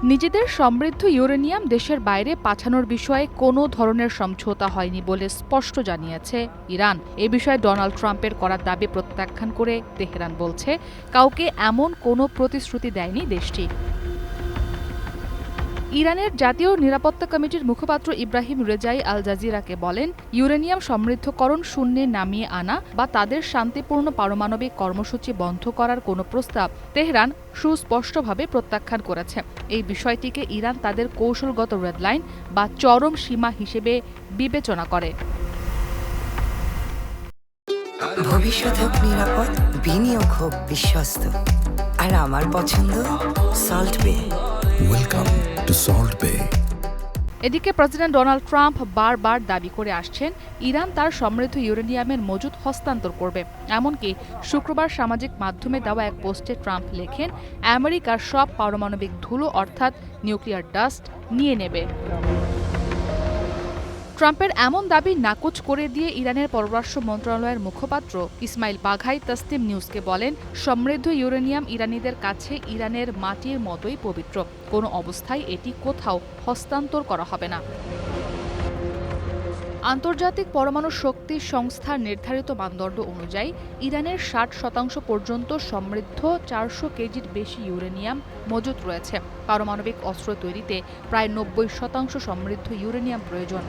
নিজেদের সমৃদ্ধ ইউরেনিয়াম দেশের বাইরে পাঠানোর বিষয়ে কোনো ধরনের সমঝোতা হয়নি বলে স্পষ্ট জানিয়েছে ইরান। এ বিষয়ে ডোনাল্ড ট্রাম্পের করা দাবি প্রত্যাখ্যান করে তেহরান বলছে, কাউকে এমন কোনো প্রতিশ্রুতি দেয়নি দেশটি। ইরানের জাতীয় নিরাপত্তা কমিটির মুখপাত্র ইব্রাহিম রেজাই আল জাজিরাকে বলেন, ইউরেনিয়াম সমৃদ্ধকরণ শূন্যে নামিয়ে আনা বা তাদের শান্তিপূর্ণ পারমাণবিক কর্মসূচি বন্ধ করার কোনো প্রস্তাব তেহরান সুস্পষ্টভাবে প্রত্যাখ্যান করেছে। এই বিষয়টিকে ইরান তাদের কৌশলগত রেডলাইন বা চরম সীমা হিসেবে বিবেচনা করে। ভবিষ্যৎ হোক নিরাপদ, বিনিয়োগ হোক বিশ্বস্ত, আর আমার পছন্দ সল্ট বে। ওয়েলকাম টু সল্ট বে। এদিকে প্রেসিডেন্ট ডোনাল্ড ট্রাম্প বারবার দাবি করে আসছেন, ইরান তার সমৃদ্ধ ইউরেনিয়ামের মজুদ হস্তান্তর করবে। এমনকি শুক্রবার সামাজিক মাধ্যমে দেওয়া এক পোস্টে ট্রাম্প লেখেন, আমেরিকার সব পারমাণবিক ধুলো অর্থাৎ নিউক্লিয়ার ডাস্ট নিয়ে নেবে। ট্রাম্পের এমন দাবি নাকচ করে দিয়ে ইরানের পররাষ্ট্র মন্ত্রণালয়ের মুখপাত্র ইসমাইল বাঘাই তাসনিম নিউজকে বলেন, সমৃদ্ধ ইউরেনিয়াম ইরানিদের কাছে ইরানের মাটির মতোই পবিত্র। কোনো অবস্থায় এটি কোথাও হস্তান্তর করা হবে না। আন্তর্জাতিক পরমাণু শক্তি সংস্থার নির্ধারিত মানদণ্ড অনুযায়ী ইরানের ৬০% পর্যন্ত সমৃদ্ধ ৪০০ কেজির বেশি ইউরেনিয়াম মজুত রয়েছে। পারমাণবিক অস্ত্র তৈরিতে প্রায় ৯০% সমৃদ্ধ ইউরেনিয়াম প্রয়োজন।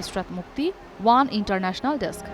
ইসরাত মুক্তি, ওয়ান ইন্টারন্যাশনাল ডেস্ক।